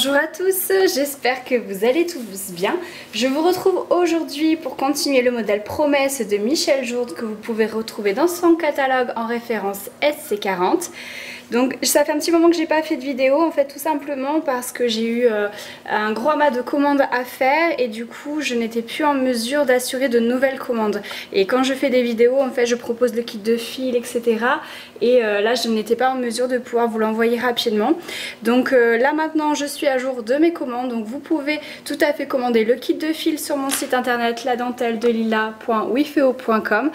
Bonjour à tous, j'espère que vous allez tous bien. Je vous retrouve aujourd'hui pour continuer le modèle Promesse de Michel Jourde que vous pouvez retrouver dans son catalogue en référence SC40. Donc ça fait un petit moment que j'ai pas fait de vidéo, en fait tout simplement parce que j'ai eu un gros amas de commandes à faire et du coup je n'étais plus en mesure d'assurer de nouvelles commandes. Et quand je fais des vidéos, en fait je propose le kit de fil, etc. Et là je n'étais pas en mesure de pouvoir vous l'envoyer rapidement. Donc là maintenant je suis à jour de mes commandes, donc vous pouvez tout à fait commander le kit de fil sur mon site internet ladentelledelila.wifeo.com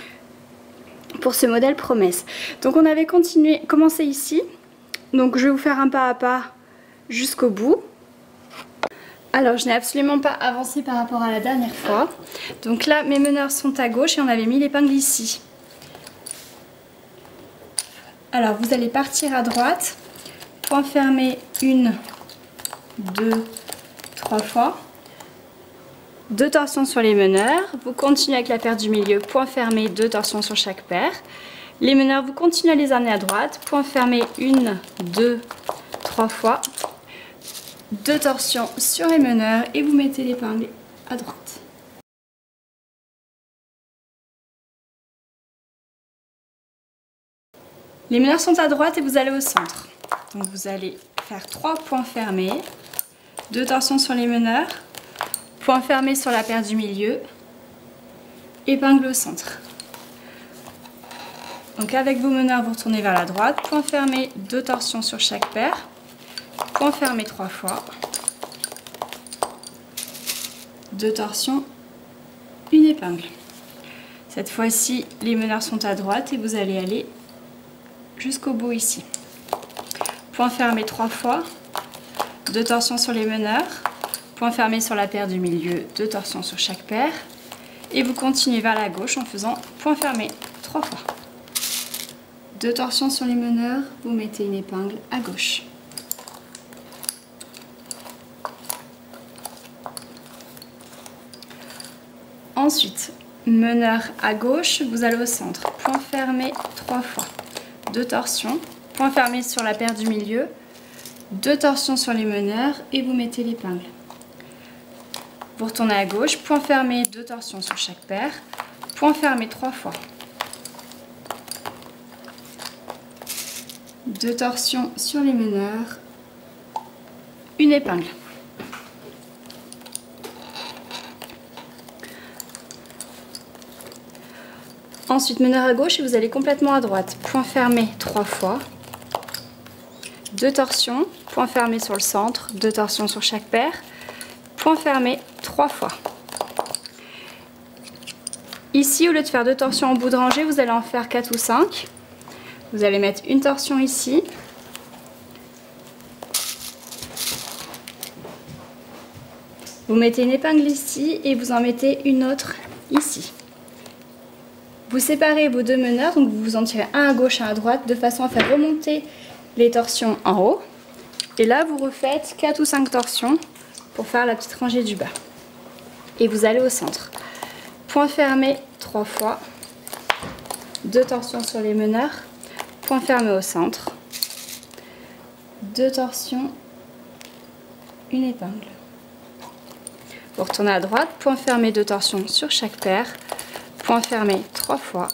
pour ce modèle Promesse. Donc on avait commencé ici, donc je vais vous faire un pas à pas jusqu'au bout. Alors je n'ai absolument pas avancé par rapport à la dernière fois. Donc là mes meneurs sont à gauche et on avait mis l'épingle ici. Alors vous allez partir à droite, point fermé 1, 2, 3 fois. 2 torsions sur les meneurs, vous continuez avec la paire du milieu, point fermé, 2 torsions sur chaque paire. Les meneurs, vous continuez à les amener à droite, point fermé, 1, 2, 3 fois. 2 torsions sur les meneurs et vous mettez l'épingle à droite. Les meneurs sont à droite et vous allez au centre. Donc vous allez faire 3 points fermés, 2 torsions sur les meneurs, point fermé sur la paire du milieu, épingle au centre. Donc avec vos meneurs, vous retournez vers la droite, point fermé, 2 torsions sur chaque paire, point fermé 3 fois, 2 torsions, une épingle. Cette fois-ci, les meneurs sont à droite et vous allez aller jusqu'au bout ici. Point fermé 3 fois, 2 torsions sur les meneurs, point fermé sur la paire du milieu, 2 torsions sur chaque paire. Et vous continuez vers la gauche en faisant point fermé 3 fois. 2 torsions sur les meneurs, vous mettez une épingle à gauche. Ensuite, meneur à gauche, vous allez au centre. Point fermé 3 fois. 2 torsions, point fermé sur la paire du milieu, 2 torsions sur les meneurs et vous mettez l'épingle. Vous retournez à gauche, point fermé, 2 torsions sur chaque paire, point fermé 3 fois. 2 torsions sur les meneurs, une épingle. Ensuite, meneur à gauche et vous allez complètement à droite, point fermé 3 fois. 2 torsions, point fermé sur le centre, 2 torsions sur chaque paire, point fermé 3 fois. Ici, au lieu de faire 2 torsions en bout de rangée, vous allez en faire 4 ou 5. Vous allez mettre une torsion ici. Vous mettez une épingle ici et vous en mettez une autre ici. Vous séparez vos 2 meneurs, donc vous en tirez un à gauche, un à droite, de façon à faire remonter les torsions en haut. Et là, vous refaites 4 ou 5 torsions pour faire la petite rangée du bas. Et vous allez au centre. Point fermé 3 fois. 2 torsions sur les meneurs. Point fermé au centre. 2 torsions. Une épingle. Vous retournez à droite. Point fermé, 2 torsions sur chaque paire. Point fermé 3 fois.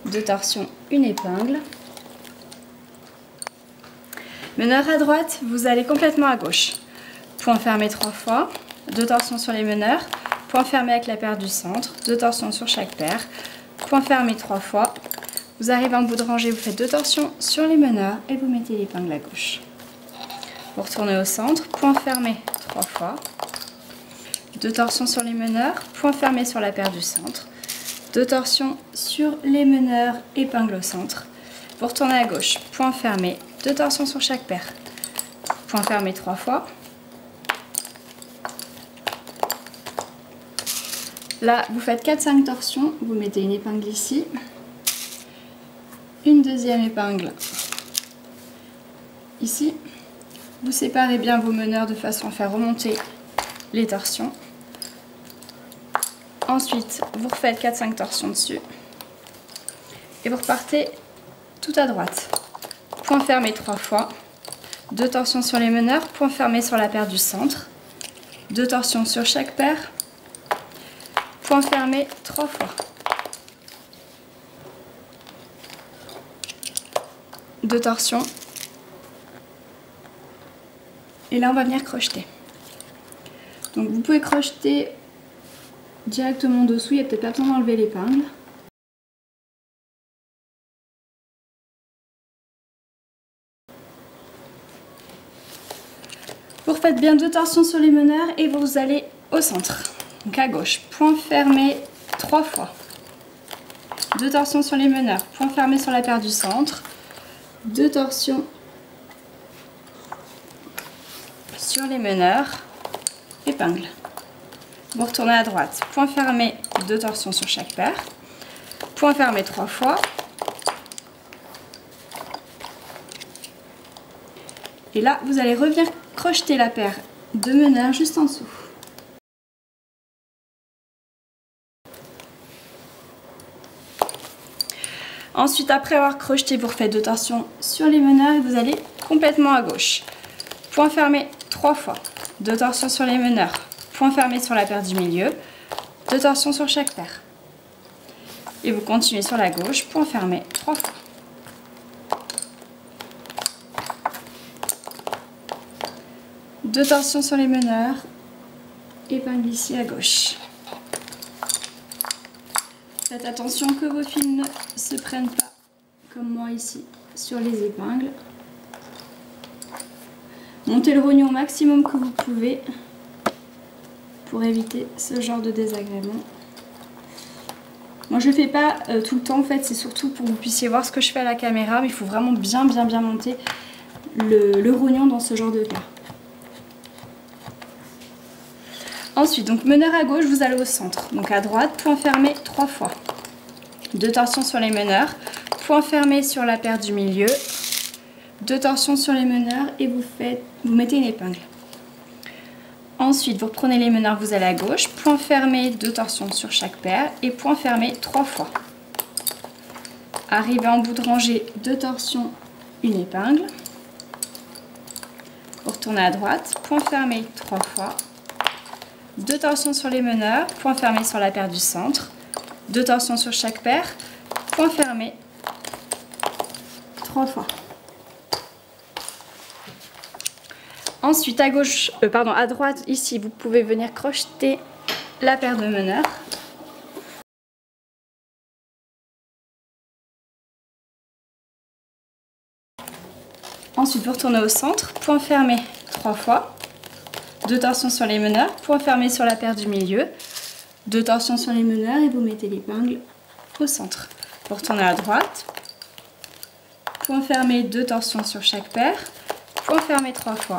2 torsions, une épingle. Meneur à droite, vous allez complètement à gauche. Point fermé 3 fois, 2 torsions sur les meneurs, point fermé avec la paire du centre, 2 torsions sur chaque paire, point fermé 3 fois. Vous arrivez en bout de rangée, vous faites 2 torsions sur les meneurs et vous mettez l'épingle à gauche. Vous retournez au centre, point fermé 3 fois, 2 torsions sur les meneurs, point fermé sur la paire du centre, 2 torsions sur les meneurs, épingle au centre. Vous retournez à gauche, point fermé, 2 torsions sur chaque paire, point fermé 3 fois. Là, vous faites 4-5 torsions, vous mettez une épingle ici, une deuxième épingle ici. Vous séparez bien vos meneurs de façon à faire remonter les torsions. Ensuite, vous refaites 4-5 torsions dessus. Et vous repartez tout à droite. Point fermé 3 fois. 2 torsions sur les meneurs, point fermé sur la paire du centre. 2 torsions sur chaque paire. Point fermé 3 fois. 2 torsions. Et là, on va venir crocheter. Donc, vous pouvez crocheter directement dessous, il n'y a peut-être pas besoin d'enlever l'épingle. Vous refaites bien 2 torsions sur les meneurs et vous allez au centre. Donc à gauche, point fermé 3 fois. 2 torsions sur les meneurs, point fermé sur la paire du centre. 2 torsions sur les meneurs, épingle. Vous retournez à droite, point fermé, 2 torsions sur chaque paire. Point fermé 3 fois. Et là, vous allez revenir crocheter la paire de meneurs juste en dessous. Ensuite, après avoir crocheté, vous refaites 2 torsions sur les meneurs et vous allez complètement à gauche. Point fermé 3 fois. 2 torsions sur les meneurs. Point fermé sur la paire du milieu. 2 torsions sur chaque paire. Et vous continuez sur la gauche. Point fermé 3 fois. Deux torsions sur les meneurs, épingle ici à gauche. Faites attention que vos fils ne se prennent pas, comme moi ici, sur les épingles. Montez le rognon au maximum que vous pouvez pour éviter ce genre de désagrément. Moi je ne le fais pas tout le temps en fait, c'est surtout pour que vous puissiez voir ce que je fais à la caméra, mais il faut vraiment bien monter le rognon dans ce genre de cas. Ensuite, donc meneur à gauche, vous allez au centre. Donc à droite, point fermé 3 fois. 2 torsions sur les meneurs, point fermé sur la paire du milieu. 2 torsions sur les meneurs et vous mettez une épingle. Ensuite, vous reprenez les meneurs, vous allez à gauche, point fermé, 2 torsions sur chaque paire et point fermé 3 fois. Arrivez en bout de rangée, 2 torsions, une épingle. Vous retournez à droite, point fermé 3 fois. 2 torsions sur les meneurs, point fermé sur la paire du centre. 2 torsions sur chaque paire, point fermé 3 fois. Ensuite, à droite, ici, vous pouvez venir crocheter la paire de meneurs. Ensuite, vous retournez au centre, point fermé 3 fois. 2 torsions sur les meneurs, point fermé sur la paire du milieu. 2 torsions sur les meneurs et vous mettez l'épingle au centre. Vous retournez à droite. Point fermé, 2 torsions sur chaque paire. Point fermé 3 fois.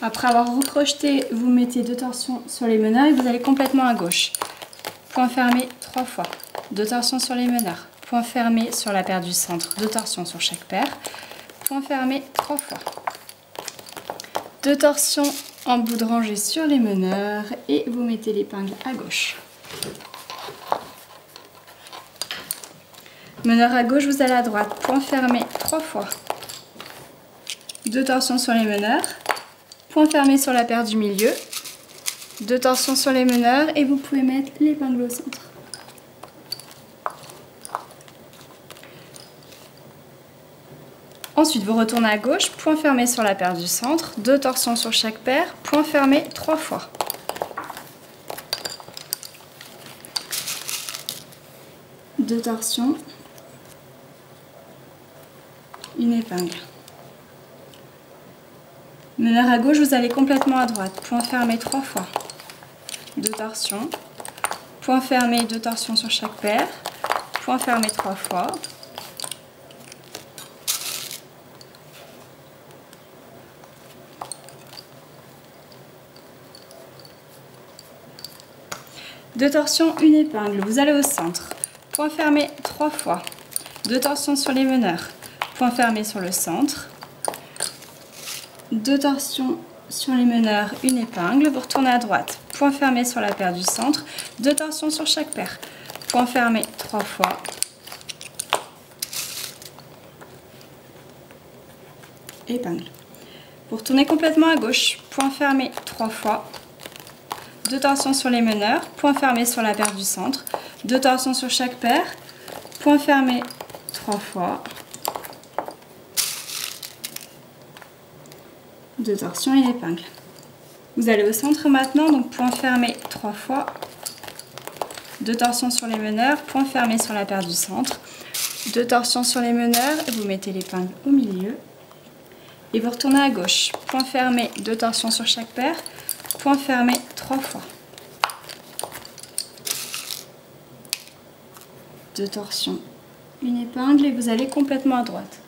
Après avoir recrocheté, vous mettez 2 torsions sur les meneurs et vous allez complètement à gauche. Point fermé 3 fois. 2 torsions sur les meneurs. Point fermé sur la paire du centre. 2 torsions sur chaque paire. Point fermé 3 fois. 2 torsions en bout de rangée sur les meneurs et vous mettez l'épingle à gauche. Meneur à gauche, vous allez à droite. Point fermé 3 fois. 2 torsions sur les meneurs. Point fermé sur la paire du milieu. 2 torsions sur les meneurs et vous pouvez mettre l'épingle au centre. Ensuite, vous retournez à gauche, point fermé sur la paire du centre, 2 torsions sur chaque paire, point fermé 3 fois. Deux torsions, une épingle. Meneur à gauche, vous allez complètement à droite, point fermé 3 fois. 2 torsions, point fermé, 2 torsions sur chaque paire, point fermé 3 fois. Deux torsions, une épingle, vous allez au centre, point fermé 3 fois. 2 torsions sur les meneurs, point fermé sur le centre. 2 torsions sur les meneurs, une épingle. Vous retournez à droite, point fermé sur la paire du centre, 2 torsions sur chaque paire. Point fermé 3 fois. Épingle. Vous retournez complètement à gauche, point fermé 3 fois. 2 torsions sur les meneurs, point fermé sur la paire du centre, 2 torsions sur chaque paire, point fermé 3 fois. 2 torsions et une épingle. Vous allez au centre maintenant, donc point fermé 3 fois. 2 torsions sur les meneurs, point fermé sur la paire du centre. 2 torsions sur les meneurs, vous mettez l'épingle au milieu. Et vous retournez à gauche. Point fermé, 2 torsions sur chaque paire. Point fermé 3 fois. 2 torsions, une épingle et vous allez complètement à droite.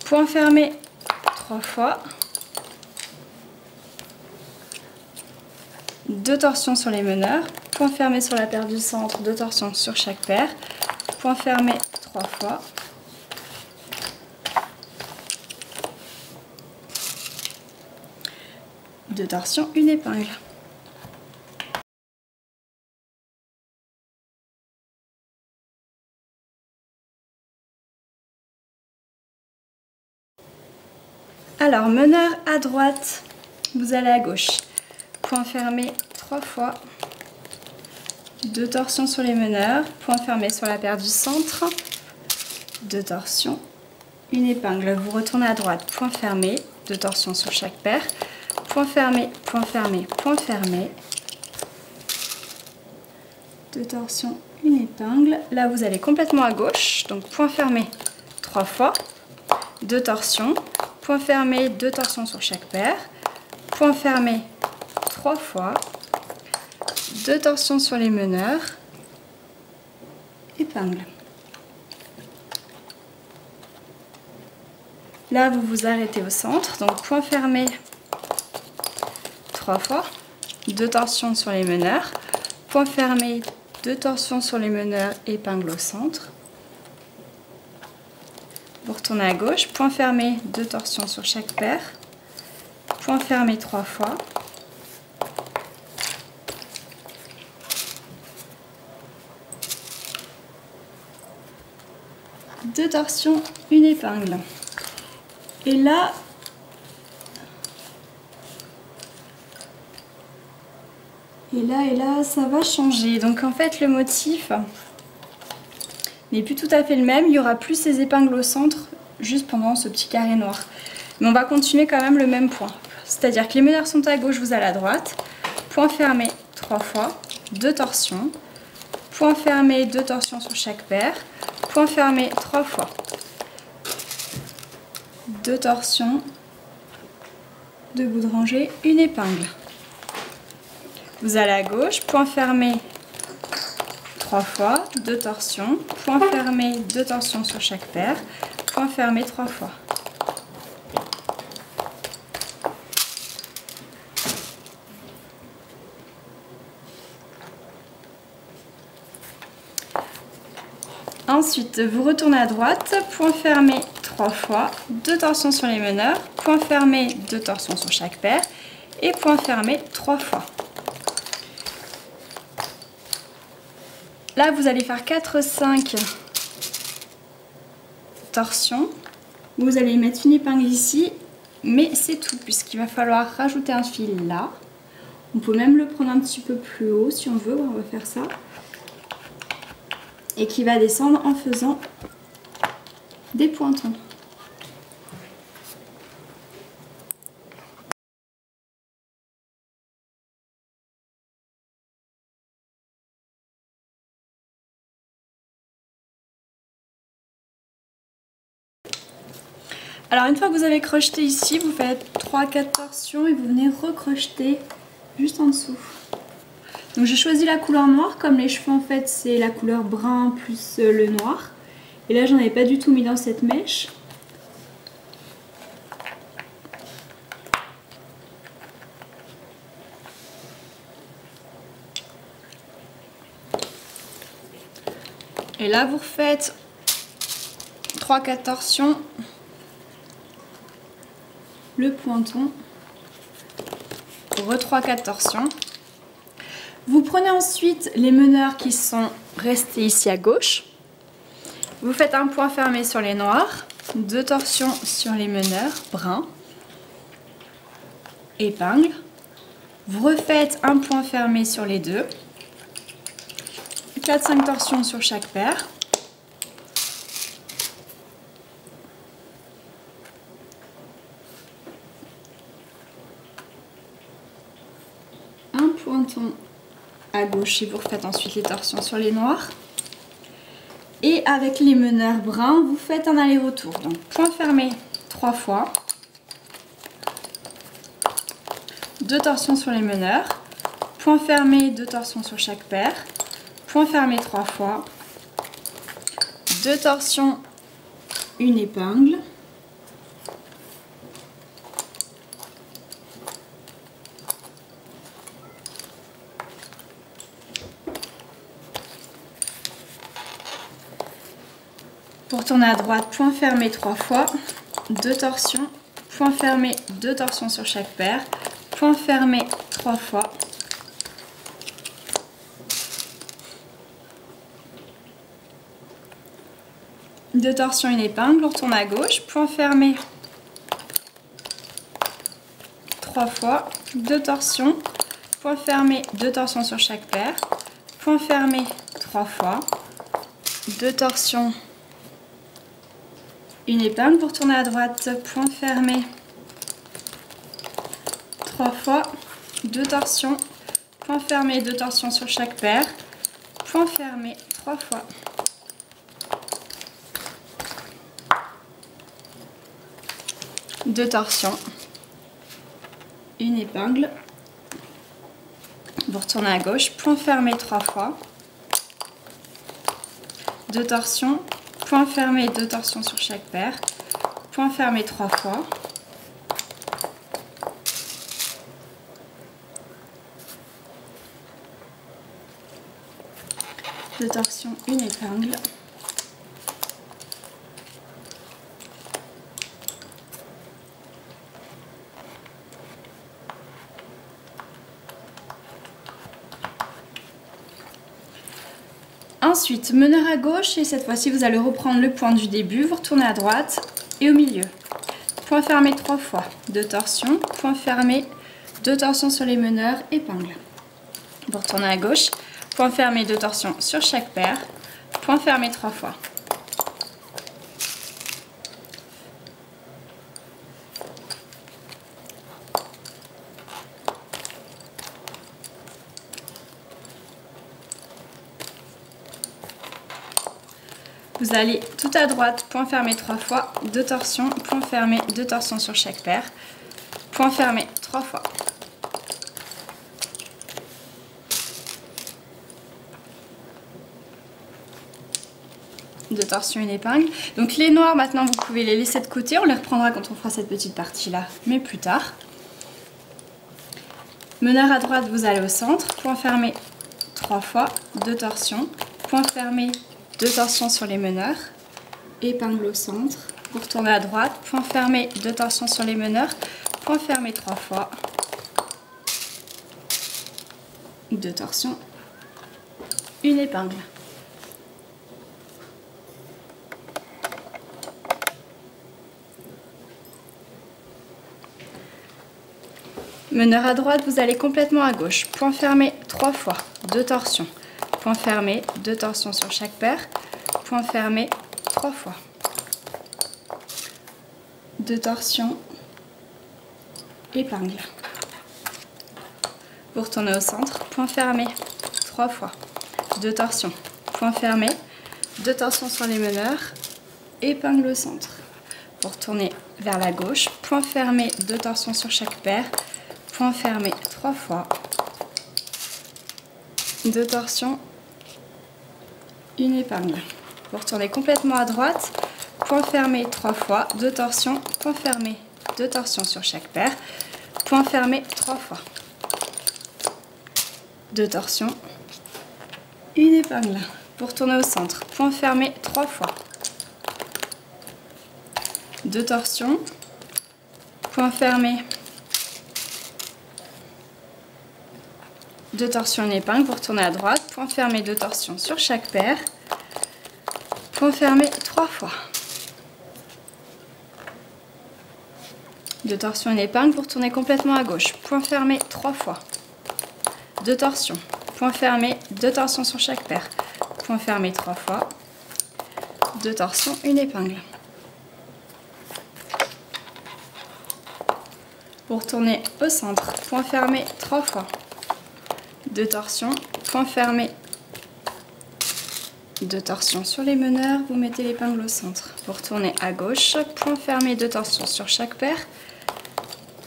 Point fermé 3 fois. 2 torsions sur les meneurs. Point fermé sur la paire du centre, 2 torsions sur chaque paire. Point fermé 3 fois. 2 torsions, une épingle. Alors, meneur à droite, vous allez à gauche. Point fermé 3 fois. 2 torsions sur les meneurs. Point fermé sur la paire du centre. 2 torsions, une épingle. Vous retournez à droite. Point fermé. 2 torsions sur chaque paire. Point fermé, point fermé, point fermé. 2 torsions, une épingle. Là, vous allez complètement à gauche. Donc, point fermé 3 fois. 2 torsions. Point fermé, 2 torsions sur chaque paire. Point fermé 3 fois. 2 torsions sur les meneurs. Épingle. Là, vous vous arrêtez au centre. Donc, point fermé 3 fois. 2 torsions sur les meneurs. Point fermé, 2 torsions sur les meneurs. Épingle au centre. Vous retournez à gauche. Point fermé, 2 torsions sur chaque paire. Point fermé 3 fois. 2 torsions, une épingle. Et là, ça va changer. Donc en fait, le motif n'est plus tout à fait le même. Il y aura plus ces épingles au centre, juste pendant ce petit carré noir. Mais on va continuer quand même le même point. C'est-à-dire que les meneurs sont à gauche, vous allez à droite. Point fermé 3 fois, 2 torsions. Point fermé, 2 torsions sur chaque paire. Point fermé 3 fois. 2 torsions, 2 bouts de rangée, une épingle. Vous allez à gauche, point fermé 3 fois, 2 torsions, point fermé, 2 torsions sur chaque paire, point fermé 3 fois. Ensuite, vous retournez à droite, point fermé 3 fois, 2 torsions sur les meneurs, point fermé, 2 torsions sur chaque paire et point fermé 3 fois. Là, vous allez faire 4-5 torsions. Vous allez mettre une épingle ici, mais c'est tout, puisqu'il va falloir rajouter un fil là. On peut même le prendre un petit peu plus haut si on veut, on va faire ça. Et qui va descendre en faisant des pointons. Alors une fois que vous avez crocheté ici, vous faites 3-4 torsions et vous venez recrocheter juste en dessous. Donc j'ai choisi la couleur noire, comme les cheveux en fait c'est la couleur brun plus le noir. Et là j'en avais pas du tout mis dans cette mèche. Et là vous refaites 3-4 torsions le pointon, re 3-4 torsions. Vous prenez ensuite les meneurs qui sont restés ici à gauche. Vous faites un point fermé sur les noirs, 2 torsions sur les meneurs bruns, épingle. Vous refaites un point fermé sur les deux, 4-5 torsions sur chaque paire. Un pointon à gauche et vous refaites ensuite les torsions sur les noirs. Et avec les meneurs bruns, vous faites un aller-retour. Donc point fermé 3 fois. 2 torsions sur les meneurs. Point fermé, 2 torsions sur chaque paire. Point fermé 3 fois. 2 torsions, une épingle. Pour tourner à droite, point fermé 3 fois, 2 torsions, point fermé, 2 torsions sur chaque paire, point fermé 3 fois, deux torsions, une épingle, on retourne à gauche, point fermé 3 fois, 2 torsions, point fermé, 2 torsions sur chaque paire, point fermé 3 fois, 2 torsions, une épingle. Pour tourner à droite, point fermé 3 fois, 2 torsions, point fermé, 2 torsions sur chaque paire, point fermé 3 fois. Deux torsions, une épingle. Vous retournez à gauche, point fermé 3 fois, 2 torsions, point fermé, 2 torsions sur chaque paire, point fermé 3 fois, deux torsions, une épingle. Ensuite, meneur à gauche et cette fois-ci vous allez reprendre le point du début, vous retournez à droite et au milieu. Point fermé 3 fois, 2 torsions, point fermé, 2 torsions sur les meneurs, épingle. Vous retournez à gauche, point fermé, 2 torsions sur chaque paire, point fermé 3 fois. Vous allez tout à droite, point fermé 3 fois, 2 torsions, point fermé, 2 torsions sur chaque paire, point fermé 3 fois. Deux torsions, une épingle. Donc les noirs maintenant vous pouvez les laisser de côté, on les reprendra quand on fera cette petite partie là, mais plus tard. Meneur à droite, vous allez au centre, point fermé 3 fois, 2 torsions, point fermé, 2 torsions sur les meneurs, épingle au centre, vous retournez à droite, point fermé, 2 torsions sur les meneurs, point fermé 3 fois, 2 torsions, une épingle. Meneur à droite, vous allez complètement à gauche, point fermé 3 fois, 2 torsions. Point fermé, 2 torsions sur chaque paire, point fermé 3 fois. 2 torsions, épingle. Vous retournez au centre, point fermé 3 fois. 2 torsions, point fermé, 2 torsions sur les meneurs, épingle au centre. Vous retournez vers la gauche, point fermé, 2 torsions sur chaque paire, point fermé 3 fois. 2 torsions, une épingle. Vous retournez complètement à droite, point fermé 3 fois, 2 torsions, point fermé, 2 torsions sur chaque paire, point fermé 3 fois. 2 torsions, une épingle. Vous retournez au centre, point fermé 3 fois. 2 torsions, point fermé, 2 torsions, une épingle, vous retournez à droite, point fermé, 2 torsions sur chaque paire, point fermé 3 fois. 2 torsions, une épingle, vous retournez complètement à gauche, point fermé 3 fois. 2 torsions, point fermé, 2 torsions sur chaque paire, point fermé 3 fois. 2 torsions, une épingle. Vous retournez au centre, point fermé 3 fois. 2 torsions, point fermé, 2 torsions sur les meneurs, vous mettez l'épingle au centre. Vous retournez à gauche, point fermé, 2 torsions sur chaque paire,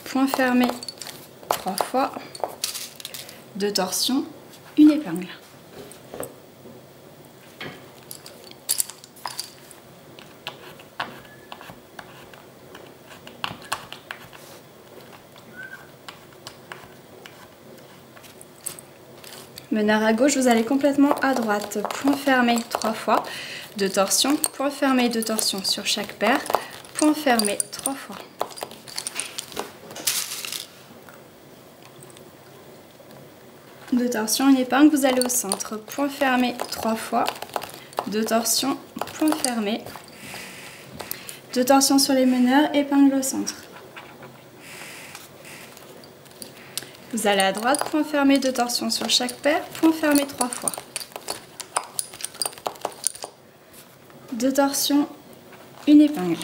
point fermé 3 fois, 2 torsions, une épingle. Meneur à gauche, vous allez complètement à droite. Point fermé 3 fois, 2 torsions, point fermé, 2 torsions sur chaque paire, point fermé 3 fois. Deux torsions, une épingle, vous allez au centre. Point fermé 3 fois, 2 torsions, point fermé, 2 torsions sur les meneurs, épingle au centre. Vous allez à droite, point fermé, 2 torsions sur chaque paire, point fermé 3 fois. 2 torsions, une épingle.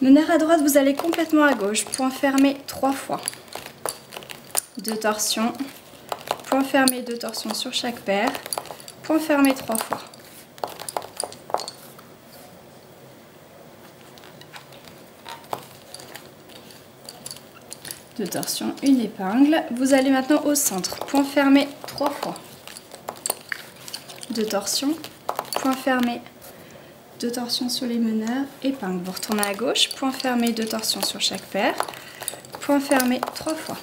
Meneur à droite, vous allez complètement à gauche, point fermé 3 fois. 2 torsions, point fermé, 2 torsions sur chaque paire, point fermé 3 fois. Deux torsions, une épingle. Vous allez maintenant au centre, point fermé 3 fois. 2 torsions, point fermé, 2 torsions sur les meneurs, épingle. Vous retournez à gauche, point fermé, 2 torsions sur chaque paire, point fermé 3 fois.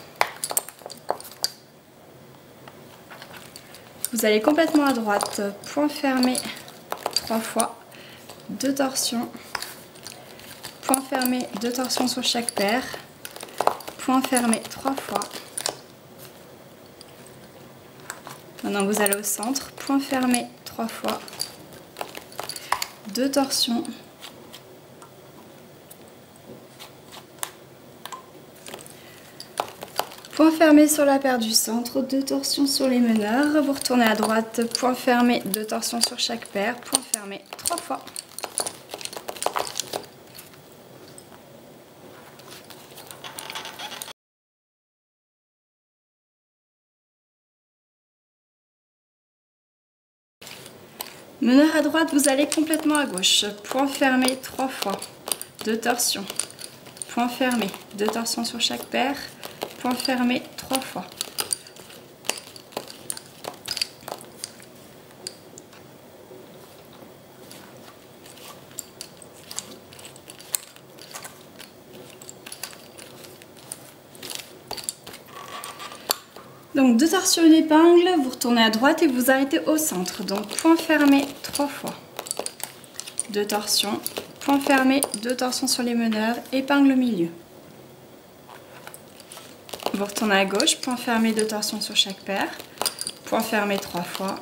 Vous allez complètement à droite, point fermé 3 fois, 2 torsions, point fermé, 2 torsions sur chaque paire, point fermé 3 fois. Maintenant vous allez au centre, point fermé 3 fois, 2 torsions, point fermé sur la paire du centre, 2 torsions sur les meneurs, vous retournez à droite, point fermé, 2 torsions sur chaque paire, point fermé 3 fois. Meneur à droite, vous allez complètement à gauche, point fermé 3 fois, 2 torsions, point fermé, 2 torsions sur chaque paire, point fermé 3 fois. Donc 2 torsions, une épingle, vous retournez à droite et vous arrêtez au centre. Donc point fermé 3 fois. 2 torsions, point fermé, 2 torsions sur les meneurs, épingle au milieu. Vous retournez à gauche, point fermé, 2 torsions sur chaque paire, point fermé 3 fois.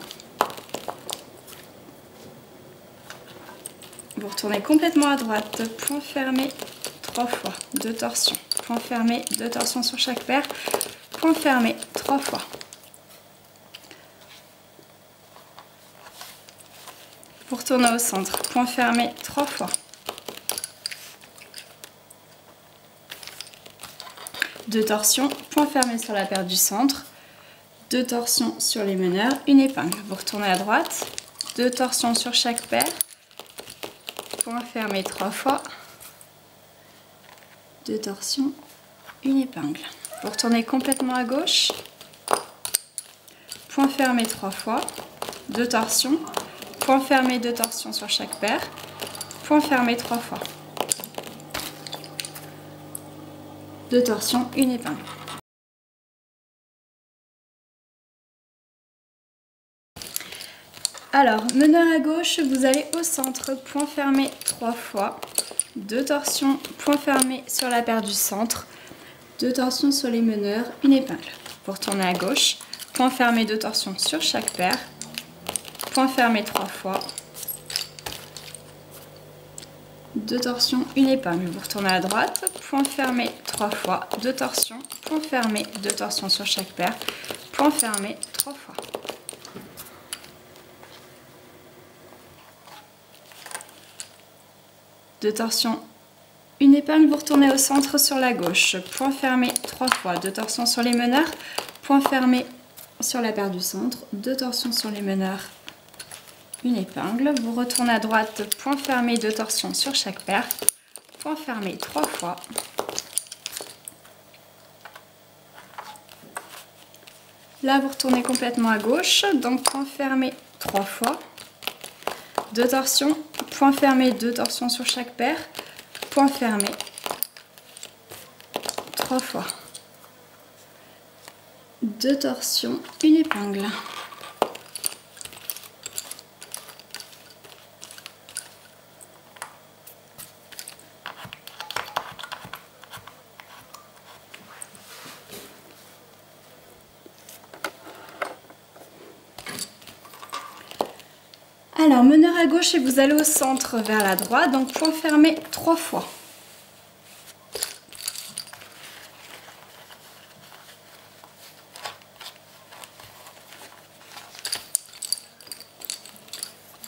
Vous retournez complètement à droite, point fermé 3 fois, 2 torsions, point fermé, 2 torsions sur chaque paire, point fermé 3 fois. Vous retournez au centre, point fermé 3 fois. 2 torsions, point fermé sur la paire du centre, 2 torsions sur les meneurs, une épingle. Vous retournez à droite, 2 torsions sur chaque paire, point fermé 3 fois, 2 torsions, une épingle. Vous retournez complètement à gauche, point fermé 3 fois, 2 torsions, point fermé, 2 torsions sur chaque paire, point fermé 3 fois. 2 torsions, une épingle. Alors, meneur à gauche, vous allez au centre, point fermé 3 fois, 2 torsions, point fermé sur la paire du centre, 2 torsions sur les meneurs, une épingle. Vous retournez à gauche, point fermé 2 torsions sur chaque paire, point fermé 3 fois, 2 torsions, une épingle. Vous retournez à droite, point fermé 3 fois, 2 torsions, point fermé 2 torsions sur chaque paire, point fermé 3 fois. Deux torsions, une épingle, vous retournez au centre sur la gauche, point fermé 3 fois, 2 torsions sur les meneurs, point fermé sur la paire du centre, 2 torsions sur les meneurs, une épingle, vous retournez à droite, point fermé, 2 torsions sur chaque paire, point fermé 3 fois, là vous retournez complètement à gauche, donc point fermé 3 fois, 2 torsions, point fermé, 2 torsions sur chaque paire, point fermé 3 fois, 2 torsions, une épingle. Alors, meneur à gauche et vous allez au centre vers la droite, donc point fermé 3 fois.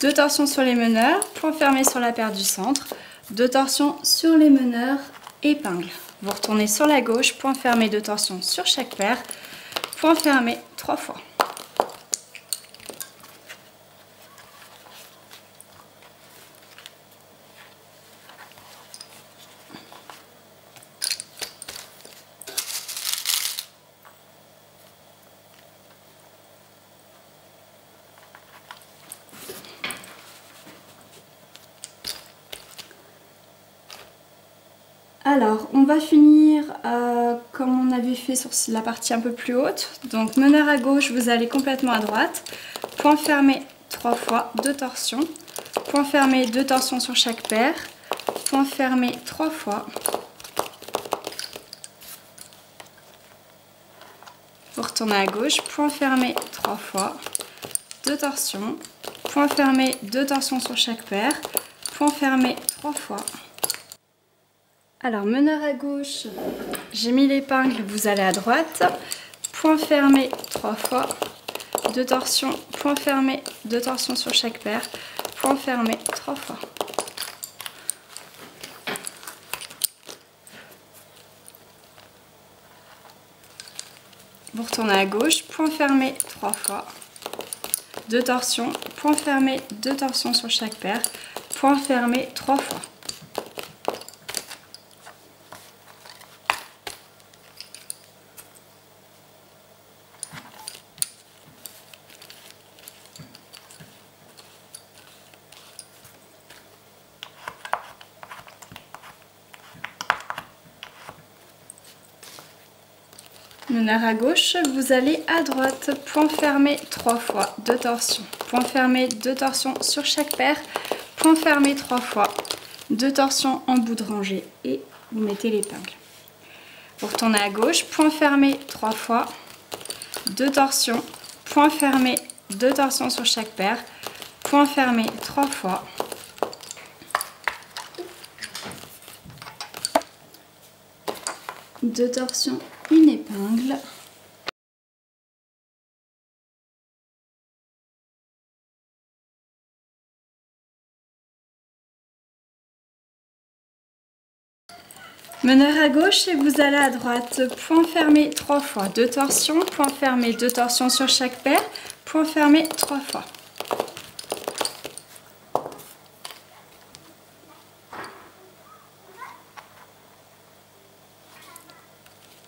Deux torsions sur les meneurs, point fermé sur la paire du centre, 2 torsions sur les meneurs, épingle. Vous retournez sur la gauche, point fermé, 2 torsions sur chaque paire, point fermé 3 fois. Alors, on va finir comme on avait fait sur la partie un peu plus haute. Donc, meneur à gauche, vous allez complètement à droite. Point fermé 3 fois, 2 torsions. Point fermé, 2 torsions sur chaque paire. Point fermé 3 fois. Vous retournez à gauche, point fermé 3 fois. 2 torsions. Point fermé, 2 torsions sur chaque paire. Point fermé 3 fois. Alors, meneur à gauche, j'ai mis l'épingle, vous allez à droite, point fermé 3 fois, 2 torsions, point fermé, 2 torsions sur chaque paire, point fermé 3 fois. Vous retournez à gauche, point fermé 3 fois, 2 torsions, point fermé, 2 torsions sur chaque paire, point fermé 3 fois. Meneur à gauche, vous allez à droite, point fermé 3 fois, 2 torsions, point fermé, 2 torsions sur chaque paire, point fermé 3 fois, 2 torsions en bout de rangée et vous mettez l'épingle. Vous retournez à gauche, point fermé 3 fois, 2 torsions, point fermé, 2 torsions sur chaque paire, point fermé 3 fois. Deux torsions, une épingle. Meneur à gauche et vous allez à droite, point fermé 3 fois, 2 torsions, point fermé, 2 torsions sur chaque paire, point fermé 3 fois.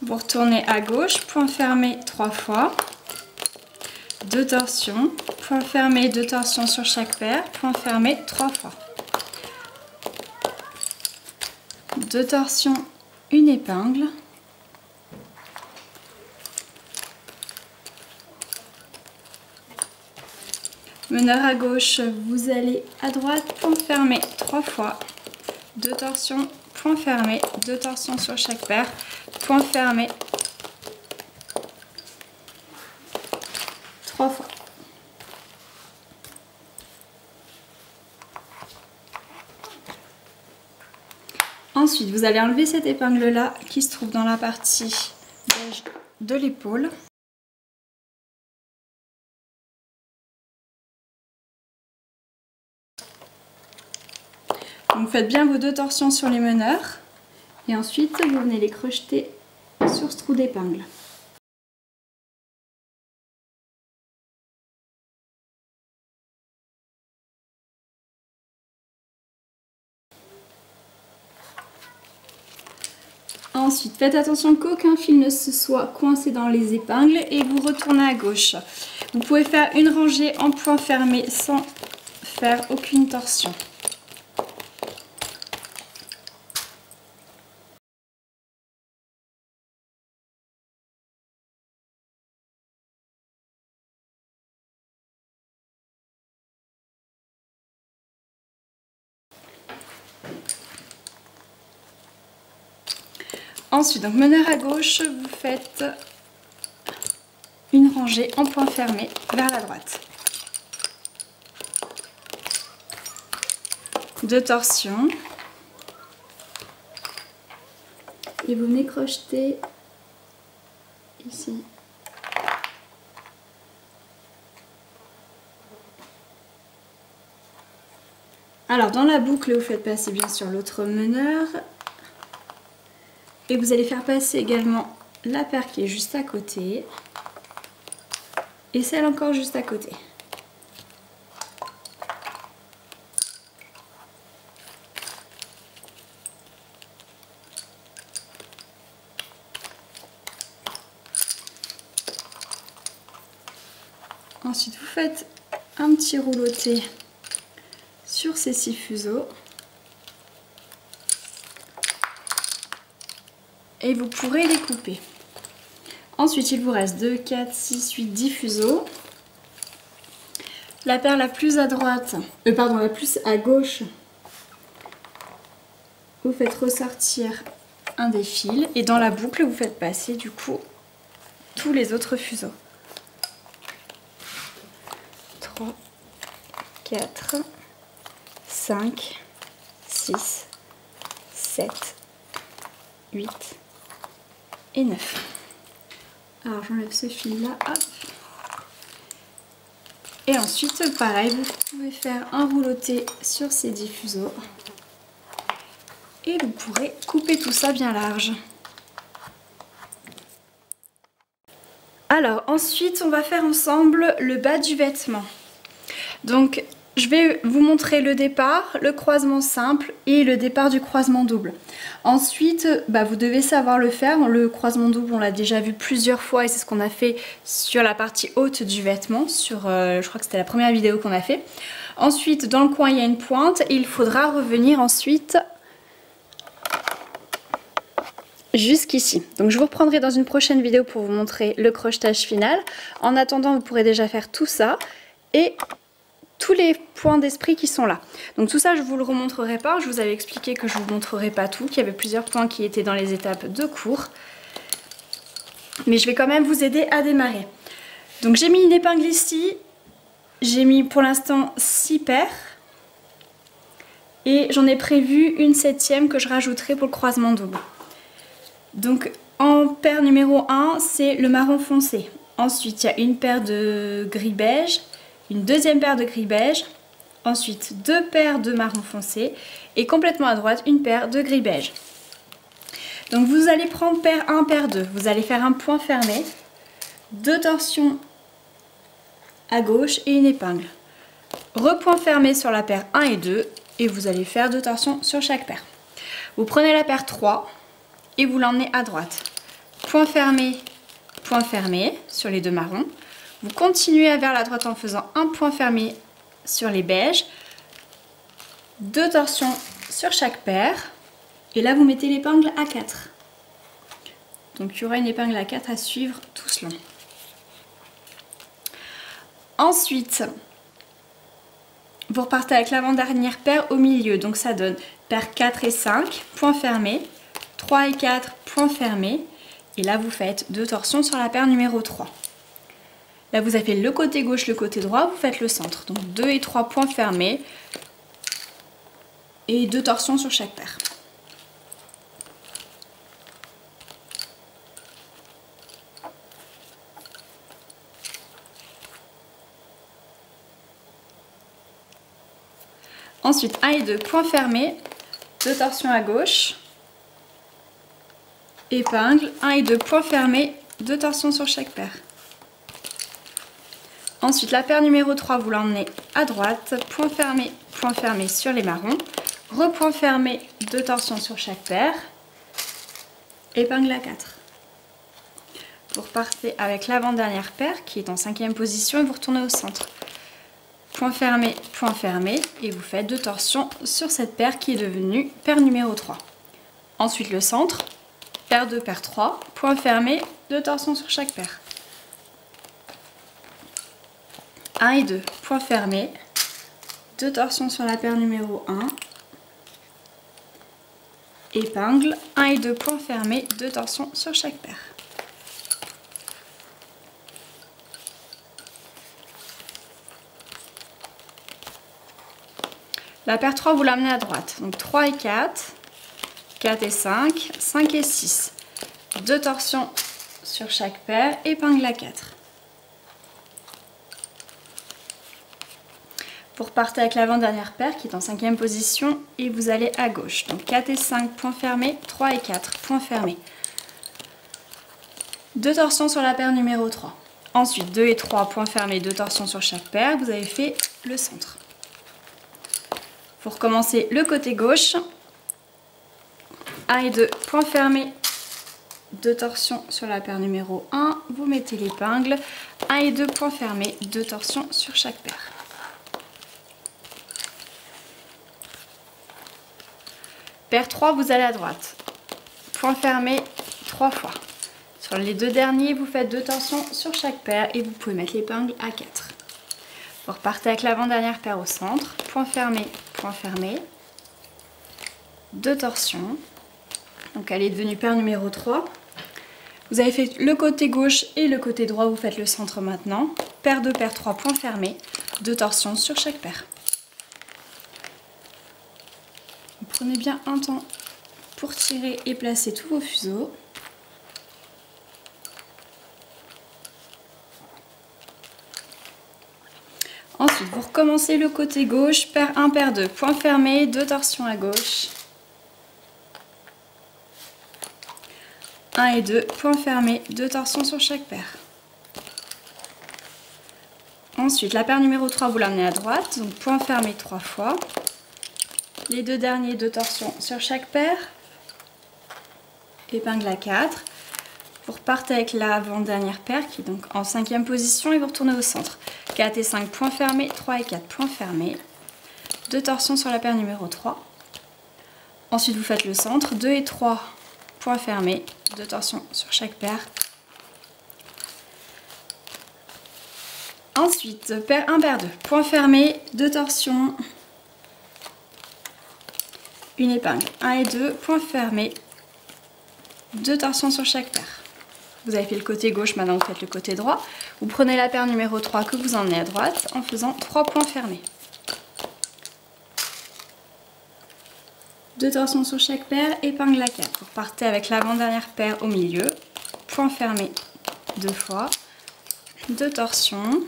Vous retournez à gauche, point fermé 3 fois, 2 torsions, point fermé, 2 torsions sur chaque paire, point fermé 3 fois. 2 torsions, une épingle. meneur à gauche, vous allez à droite, point fermé 3 fois, 2 torsions, point fermé, 2 torsions sur chaque paire, point fermé 3 fois. Ensuite, vous allez enlever cette épingle là qui se trouve dans la partie beige de l'épaule. Donc faites bien vos 2 torsions sur les meneurs et ensuite vous venez les crocheter sur ce trou d'épingle. Ensuite, faites attention qu'aucun fil ne se soit coincé dans les épingles et vous retournez à gauche. Vous pouvez faire une rangée en point fermé sans faire aucune torsion. Ensuite, donc meneur à gauche, vous faites une rangée en point fermé vers la droite. 2 torsions. Et vous venez crocheter ici. Alors dans la boucle, vous faites passer bien sûr l'autre meneur. Et vous allez faire passer également la paire qui est juste à côté. Et celle encore juste à côté. Ensuite, vous faites un petit rouleauté sur ces 6 fuseaux. Et vous pourrez les couper. Ensuite, il vous reste 2, 4, 6, 8, 10 fuseaux. La paire la plus à droite, la plus à gauche, vous faites ressortir un des fils et dans la boucle, vous faites passer du coup tous les autres fuseaux. 3, 4, 5, 6, 7, 8 et 9. Alors j'enlève ce fil là, hop. Et ensuite pareil, vous pouvez faire un rouleauté sur ces 10 fuseaux. Et vous pourrez couper tout ça bien large. Alors ensuite on va faire ensemble le bas du vêtement. Donc je vais vous montrer le départ, le croisement simple et le départ du croisement double. Ensuite, vous devez savoir le faire. Le croisement double, on l'a déjà vu plusieurs fois et c'est ce qu'on a fait sur la partie haute du vêtement. Je crois que c'était la première vidéo qu'on a fait. Ensuite, dans le coin, il y a une pointe et il faudra revenir ensuite jusqu'ici. Donc je vous reprendrai dans une prochaine vidéo pour vous montrer le crochetage final. En attendant, vous pourrez déjà faire tout ça et tous les points d'esprit qui sont là. Donc tout ça, je vous le remontrerai pas. Je vous avais expliqué que je vous montrerai pas tout, qu'il y avait plusieurs points qui étaient dans les étapes de cours. Mais je vais quand même vous aider à démarrer. Donc j'ai mis une épingle ici. J'ai mis pour l'instant 6 paires. Et j'en ai prévu une 7e que je rajouterai pour le croisement double. Donc en paire numéro 1, c'est le marron foncé. Ensuite, il y a une paire de gris beige. Une deuxième paire de gris beige, ensuite 2 paires de marron foncé et complètement à droite une paire de gris beige. Donc vous allez prendre paire 1, paire 2, vous allez faire un point fermé, 2 torsions à gauche et une épingle. Repoint fermé sur la paire 1 et 2 et vous allez faire 2 torsions sur chaque paire. Vous prenez la paire 3 et vous l'emmenez à droite. Point fermé sur les 2 marrons. Vous continuez vers la droite en faisant un point fermé sur les beiges, 2 torsions sur chaque paire, et là vous mettez l'épingle à 4. Donc il y aura une épingle à 4 à suivre tout ce long. Ensuite, Vous repartez avec l'avant-dernière paire au milieu, donc ça donne paire 4 et 5, point fermé, 3 et 4, point fermé, et là vous faites 2 torsions sur la paire numéro 3. Là vous avez fait le côté gauche, le côté droit, vous faites le centre, donc 2 et 3 points fermés, et 2 torsions sur chaque paire. Ensuite, 1 et 2, points fermés, 2 torsions à gauche, épingle, 1 et 2, points fermés, 2 torsions sur chaque paire. Ensuite, la paire numéro 3, vous l'emmenez à droite, point fermé sur les marrons, repoint fermé, 2 torsions sur chaque paire, épingle à 4. Vous repartez avec l'avant-dernière paire qui est en 5e position et vous retournez au centre. Point fermé, et vous faites 2 torsions sur cette paire qui est devenue paire numéro 3. Ensuite le centre, paire 2, paire 3, point fermé, 2 torsions sur chaque paire. 1 et 2, point fermé, 2 torsions sur la paire numéro 1, épingle, 1 et 2, point fermé, 2 torsions sur chaque paire. La paire 3, vous l'amenez à droite. Donc 3 et 4, 4 et 5, 5 et 6. 2 torsions sur chaque paire, épingle à 4. Vous repartez avec l'avant-dernière paire qui est en 5e position et vous allez à gauche. Donc 4 et 5, point fermé, 3 et 4, point fermé. 2 torsions sur la paire numéro 3. Ensuite 2 et 3, point fermé, 2 torsions sur chaque paire. Vous avez fait le centre. Vous recommencez le côté gauche, 1 et 2, point fermé, 2 torsions sur la paire numéro 1, vous mettez l'épingle, 1 et 2, point fermé, 2 torsions sur chaque paire. Paire 3, vous allez à droite, point fermé 3 fois. Sur les 2 derniers, vous faites 2 torsions sur chaque paire et vous pouvez mettre l'épingle à 4. Vous repartez avec l'avant-dernière paire au centre, point fermé, 2 torsions. Donc elle est devenue paire numéro 3. Vous avez fait le côté gauche et le côté droit, vous faites le centre maintenant. Paire 2, paire 3, point fermé, 2 torsions sur chaque paire. Vous prenez bien un temps pour tirer et placer tous vos fuseaux. Ensuite, vous recommencez le côté gauche, paire 1, paire 2, point fermé, 2 torsions à gauche. 1 et 2, point fermé, 2 torsions sur chaque paire. Ensuite, la paire numéro 3, vous l'amenez à droite, donc point fermé 3 fois. Les 2 derniers, 2 torsions sur chaque paire. Épingle à 4. Vous repartez avec l'avant-dernière paire qui est donc en 5e position et vous retournez au centre. 4 et 5, point fermé, 3 et 4, point fermé. 2 torsions sur la paire numéro 3. Ensuite, vous faites le centre. 2 et 3, point fermé, 2 torsions sur chaque paire. Ensuite, paire 1, paire 2, point fermé, 2 torsions. Une épingle, 1 et 2, point fermé, 2 torsions sur chaque paire. Vous avez fait le côté gauche, maintenant vous faites le côté droit. Vous prenez la paire numéro 3 que vous emmenez à droite en faisant 3 points fermés. 2 torsions sur chaque paire, épingle à 4. Vous repartez avec l'avant-dernière paire au milieu, point fermé 2 fois, 2 torsions.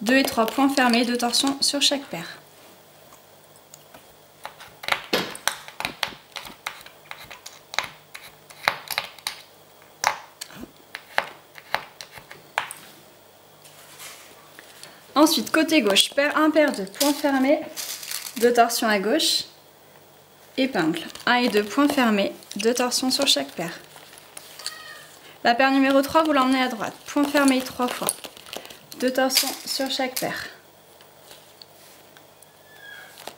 Deux et 3 points fermés, 2 torsions sur chaque paire. Ensuite, côté gauche, paire 1, paire 2, point fermé, 2 torsions à gauche, épingle, 1 et 2, point fermé, 2 torsions sur chaque paire. La paire numéro 3, vous l'emmenez à droite, point fermé 3 fois, 2 torsions sur chaque paire.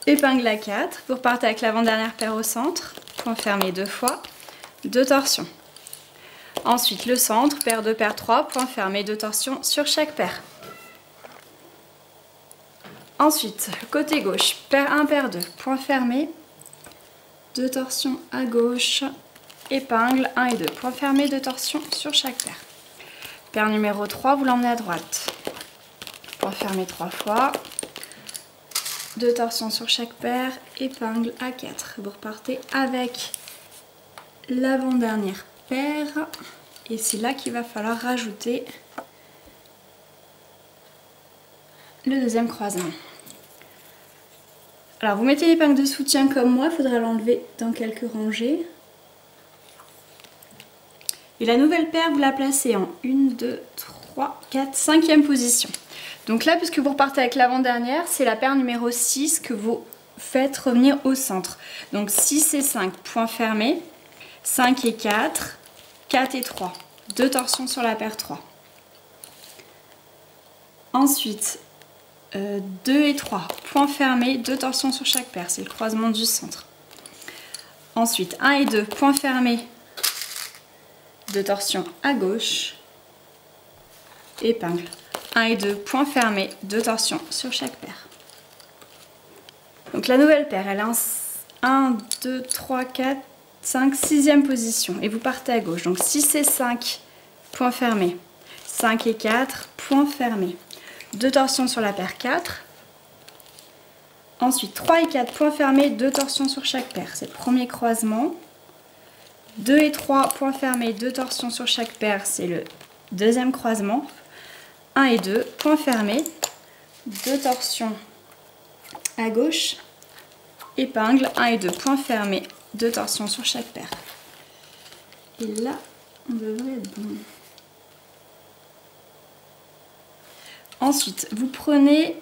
Épingle à 4, vous repartez avec l'avant-dernière paire au centre, point fermé 2 fois, 2 torsions. Ensuite, le centre, paire 2, paire 3, point fermé, 2 torsions sur chaque paire. Ensuite, côté gauche, paire 1, paire 2, point fermé, 2 torsions à gauche, épingle, 1 et 2, point fermé, 2 torsions sur chaque paire. Paire numéro 3, vous l'emmenez à droite. Point fermé 3 fois, 2 torsions sur chaque paire, épingle à 4. Vous repartez avec l'avant-dernière paire et c'est là qu'il va falloir rajouter le deuxième croisement. Alors vous mettez l'épingle de soutien comme moi, il faudra l'enlever dans quelques rangées. Et la nouvelle paire, vous la placez en 1, 2, 3, 4, 5e position. Donc là, puisque vous repartez avec l'avant-dernière, c'est la paire numéro 6 que vous faites revenir au centre. Donc 6 et 5, point fermé, 5 et 4, 4 et 3, 2 torsions sur la paire 3. Ensuite, 2 et 3, point fermé, 2 torsions sur chaque paire, c'est le croisement du centre. Ensuite, 1 et 2, point fermé, 2 torsions à gauche, épingle. 1 et 2, point fermé, 2 torsions sur chaque paire. Donc la nouvelle paire, elle est en 1, 2, 3, 4, 5, 6e position. Et vous partez à gauche. Donc 6 et 5, point fermé. 5 et 4, point fermé. 2 torsions sur la paire 4. Ensuite 3 et 4, point fermé, 2 torsions sur chaque paire. C'est le premier croisement. 2 et 3, point fermé, 2 torsions sur chaque paire. C'est le deuxième croisement. 1 et 2, point fermé, 2 torsions à gauche, épingle, 1 et 2, point fermé, 2 torsions sur chaque paire. Et là, on devrait être bon. Ensuite, vous prenez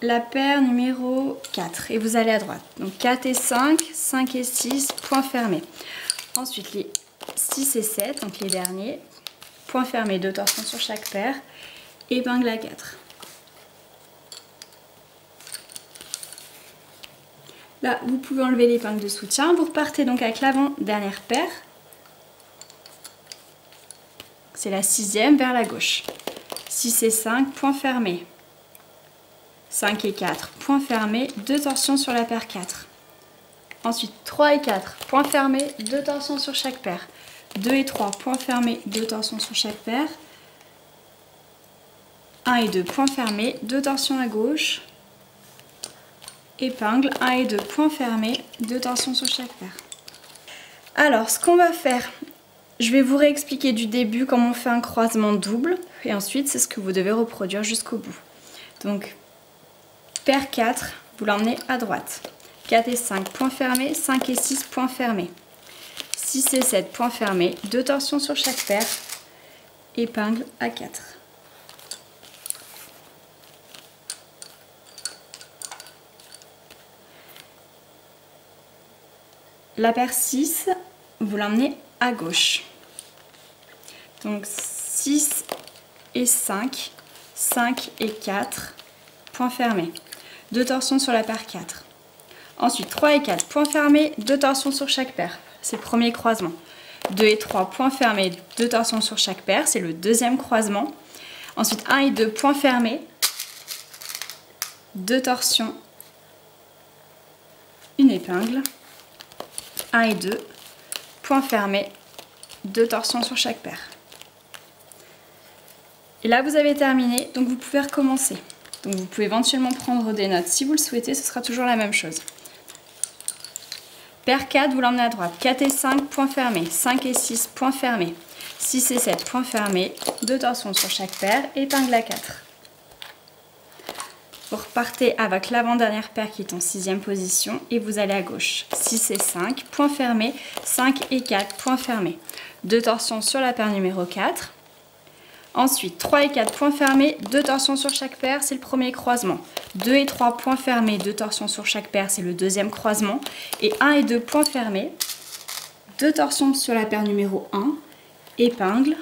la paire numéro 4 et vous allez à droite. Donc 4 et 5, 5 et 6, point fermé. Ensuite, les 6 et 7, donc les derniers, point fermé, 2 torsions sur chaque paire. Épingle à 4. Là, vous pouvez enlever l'épingle de soutien. Vous repartez donc avec l'avant-dernière paire. C'est la 6e vers la gauche. 6 et 5, point fermé. 5 et 4, point fermé, 2 torsions sur la paire 4. Ensuite, 3 et 4, point fermé, 2 torsions sur chaque paire. 2 et 3, point fermé, 2 torsions sur chaque paire. 1 et 2, point fermé, 2 torsions à gauche, épingle, 1 et 2, point fermé, 2 torsions sur chaque paire. Alors, ce qu'on va faire, je vais vous réexpliquer du début comment on fait un croisement double, et ensuite c'est ce que vous devez reproduire jusqu'au bout. Donc, paire 4, vous l'emmenez à droite. 4 et 5, point fermé, 5 et 6, point fermé. 6 et 7, point fermé, 2 torsions sur chaque paire, épingle à 4. La paire 6, vous l'emmenez à gauche. Donc 6 et 5, 5 et 4, point fermé. 2 torsions sur la paire 4. Ensuite 3 et 4, point fermé, 2 torsions sur chaque paire. C'est le premier croisement. 2 et 3, point fermé, 2 torsions sur chaque paire. C'est le deuxième croisement. Ensuite 1 et 2, point fermé, 2 torsions, une épingle. 1 et 2, point fermé, 2 torsions sur chaque paire. Et là vous avez terminé, donc vous pouvez recommencer. Donc vous pouvez éventuellement prendre des notes si vous le souhaitez, ce sera toujours la même chose. Paire 4, vous l'emmenez à droite. 4 et 5, point fermé. 5 et 6, point fermé. 6 et 7, point fermé. 2 torsions sur chaque paire, épingle à 4. Vous repartez avec l'avant-dernière paire qui est en 6e position et vous allez à gauche. 6 et 5, point fermé, 5 et 4, point fermé. 2 torsions sur la paire numéro 4. Ensuite, 3 et 4, point fermé, 2 torsions sur chaque paire, c'est le premier croisement. 2 et 3, point fermé, 2 torsions sur chaque paire, c'est le deuxième croisement. Et 1 et 2, point fermé, 2 torsions sur la paire numéro 1, épingle,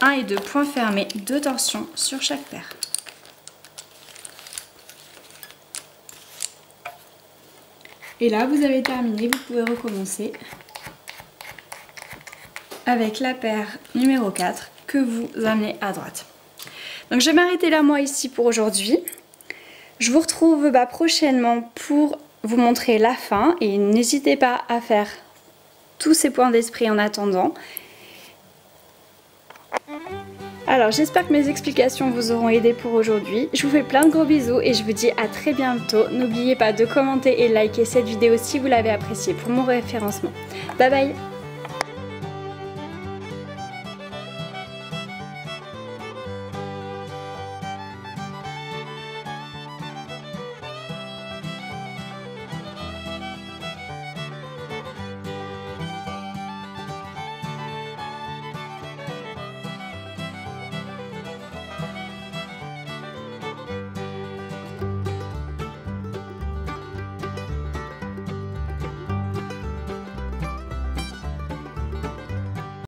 1 et 2, point fermé, 2 torsions sur chaque paire. Et là, vous avez terminé, vous pouvez recommencer. avec la paire numéro 4 que vous amenez à droite. Donc je vais m'arrêter là moi ici pour aujourd'hui. Je vous retrouve prochainement pour vous montrer la fin et n'hésitez pas à faire tous ces points d'esprit en attendant. Alors j'espère que mes explications vous auront aidé pour aujourd'hui. Je vous fais plein de gros bisous et je vous dis à très bientôt. N'oubliez pas de commenter et liker cette vidéo si vous l'avez appréciée pour mon référencement. Bye bye!